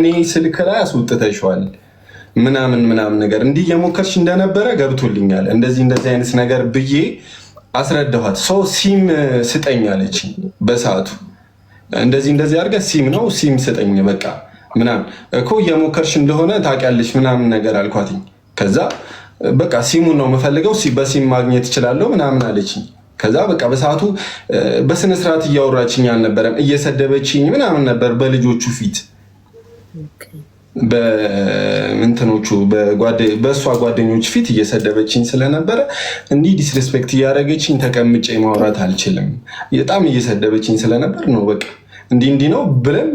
እኔ ስልክ ላይ አስወጥተሽዋል ምናምን ነገር እንዲህ የሞከርሽ እንደነበረ ገብቶልኛል። እንደዚህ አይነት ነገር ብዬ አስረዳኋት። ሰው ሲም ስጠኝ አለች በሰዓቱ። እንደዚህ አድርገህ ሲም ነው ሲም ስጠኝ በቃ ምናምን እኮ የሞከርሽ እንደሆነ ታውቂያለሽ ምናምን ነገር አልኳትኝ። ከዛ በቃ ሲሙን ነው የምፈልገው በሲም ማግኘት እችላለሁ ምናምን አለችኝ። ከዛ በቃ በሰዓቱ በስነ ስርዓት እያወራችኝ አልነበረም፣ እየሰደበችኝ ምናምን ነበር በልጆቹ ፊት በእንትኖቹ በእሷ ጓደኞች ፊት እየሰደበችኝ ስለነበረ እንዲህ ዲስሪስፔክት እያደረገችኝ ተቀምጬ ማውራት አልችልም። በጣም እየሰደበችኝ ስለነበር ነው በቃ እንዲህ ነው ብለን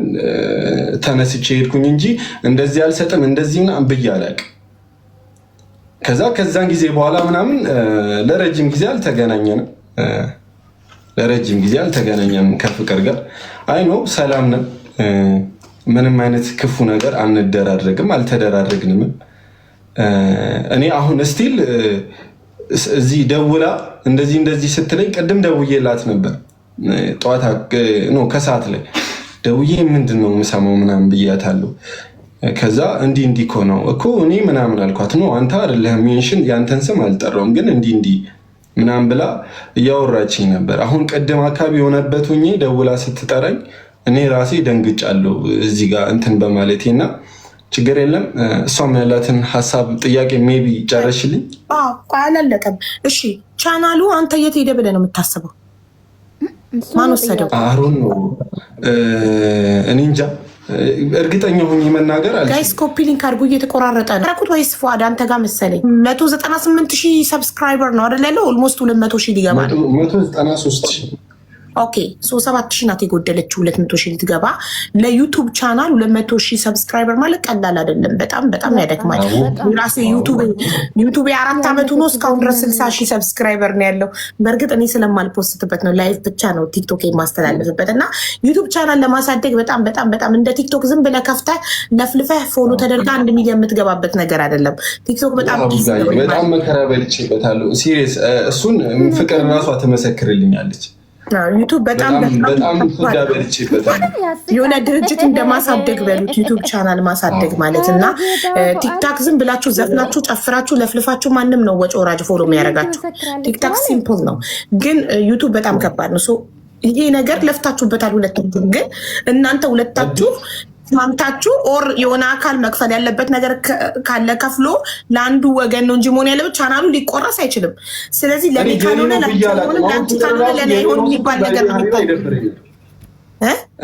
ተነስቼ ሄድኩኝ እንጂ እንደዚህ አልሰጥም እንደዚህ ምናምን ብዬ አላውቅም። ከዛን ጊዜ በኋላ ምናምን ለረጅም ጊዜ አልተገናኘንም ከፍቅር ጋር። አይ ነው ሰላም ነን። ምንም አይነት ክፉ ነገር አንደራረግም፣ አልተደራረግንም። እኔ አሁን ስቲል እዚህ ደውላ እንደዚህ ስትለኝ ቅድም ደውዬላት ነበር። ጠዋት ከሰዓት ላይ ደውዬ ምንድን ነው የምሰማው ምናምን ብያታለሁ። ከዛ እንዲህ እኮ ነው እኮ እኔ ምናምን አልኳት። ነው አንተ አይደለህም ሜንሽን ያንተን ስም አልጠራውም፣ ግን እንዲህ ምናምን ብላ እያወራችኝ ነበር። አሁን ቅድም አካባቢ የሆነበት ሆኜ ደውላ ስትጠራኝ እኔ ራሴ ደንግጫለሁ እዚህ ጋር እንትን በማለቴ እና ችግር የለም። እሷም ያላትን ሀሳብ ጥያቄ ሜቢ ጨረሽልኝ? አላለቀም። እሺ ቻናሉ አንተ የት ሄደ ብለህ ነው የምታስበው? ማን ወሰደው? አሮን ነው እኔ እንጃ። እርግጠኛ ሆኜ መናገር አለ። ጋይስ ኮፒ ሊንክ አድርጉ። እየተቆራረጠ ነው ረኩት ወይስ ፏድ አንተ ጋር መሰለኝ። 198,000 ሰብስክራይበር ነው አይደል ያለው? ኦልሞስት 200,000 ሊገባ ነው። 193,000 ኦኬ 7,000 ናት የጎደለችው 200,000 ልትገባ። ለዩቱብ ቻናል 200,000 ሰብስክራይበር ማለት ቀላል አይደለም። በጣም ያደክማል። ራሴ ዩቱብ 4 ዓመቱ ነው እስካሁን ድረስ 60,000 ሰብስክራይበር ነው ያለው። በእርግጥ እኔ ስለማልፖስትበት ነው፣ ላይቭ ብቻ ነው ቲክቶክ የማስተላለፍበት። እና ዩቱብ ቻናል ለማሳደግ በጣም እንደ ቲክቶክ ዝም ብለህ ከፍተህ ለፍልፈህ ፎሎ ተደርጋ 1 ሚሊዮን የምትገባበት ነገር አይደለም። ቲክቶክ በጣም መከራ በልቼበታለሁ። ሲሪየስ እሱን ፍቅር ራሷ ትመሰክርልኛለች። ዩቱብ በጣም የሆነ ድርጅት እንደማሳደግ በሉት ዩቱብ ቻናል ማሳደግ ማለት እና ቲክታክ ዝም ብላችሁ ዘፍናችሁ ጨፍራችሁ ለፍልፋችሁ ማንም ነው ወጪ ወራጅ ፎሎ የሚያደርጋችሁ። ቲክታክ ሲምፕል ነው፣ ግን ዩቱብ በጣም ከባድ ነው። ይሄ ነገር ለፍታችሁበታል ሁለታችሁ። ግን እናንተ ሁለታችሁ ማምታችሁ ኦር የሆነ አካል መክፈል ያለበት ነገር ካለ ከፍሎ ለአንዱ ወገን ነው እንጂ መሆን ያለበት ቻናሉ ሊቆረስ አይችልም። ስለዚህ ለኔ ካልሆነ ለአንቺ ካልሆነ ለኔ አይሆን የሚባል ነገር ነው።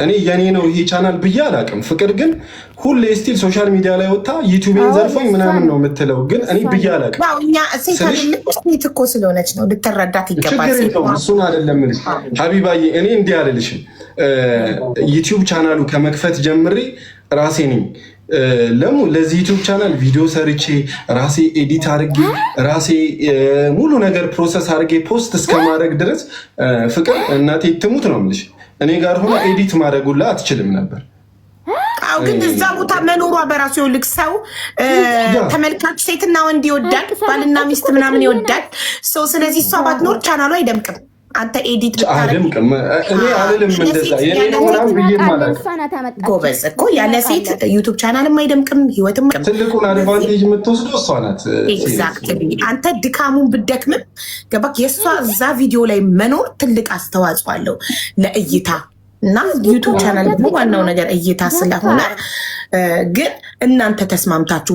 እኔ የኔ ነው ይሄ ቻናል ብዬ አላውቅም። ፍቅር ግን ሁሌ ስቲል ሶሻል ሚዲያ ላይ ወጣ ዩቲዩብን ዘርፎኝ ምናምን ነው የምትለው፣ ግን እኔ ብዬ አላውቅም። እኛ ሴት እኮ ስለሆነች ነው ልትረዳት ይገባል። እሱን አይደለም ልሽ ሀቢባዬ፣ እኔ እንዲህ አልልሽም። ዩቲዩብ ቻናሉ ከመክፈት ጀምሬ ራሴ ነኝ ለዚህ ዩቲዩብ ቻናል ቪዲዮ ሰርቼ ራሴ ኤዲት አድርጌ ራሴ ሙሉ ነገር ፕሮሰስ አድርጌ ፖስት እስከማድረግ ድረስ ፍቅር እናቴ ትሙት ነው የምልሽ እኔ ጋር ሆነ ኤዲት ማድረጉላ አትችልም ነበር። ግን እዛ ቦታ መኖሯ በራሱ ይልቅ ሰው ተመልካች ሴትና ወንድ ይወዳል፣ ባልና ሚስት ምናምን ይወዳል። ስለዚህ እሷ ባትኖር ቻናሉ አይደምቅም። አንተ ኤዲት አደምቅም እኔ አልልም እንደዛ የኔ ብዬ ማለት ጎበዝ እኮ ያለ ሴት ዩቲዩብ ቻናልም አይደምቅም፣ ህይወትም ትልቁን አድቫንቴጅ የምትወስደው እሷ ናት። ኤግዛክትሊ አንተ ድካሙን ብትደክምም ገባክ። የእሷ እዛ ቪዲዮ ላይ መኖር ትልቅ አስተዋጽኦ አለው ለእይታ እና ዩቲዩብ ቻናል ደግሞ ዋናው ነገር እይታ ስለሆነ ግን እናንተ ተስማምታችሁ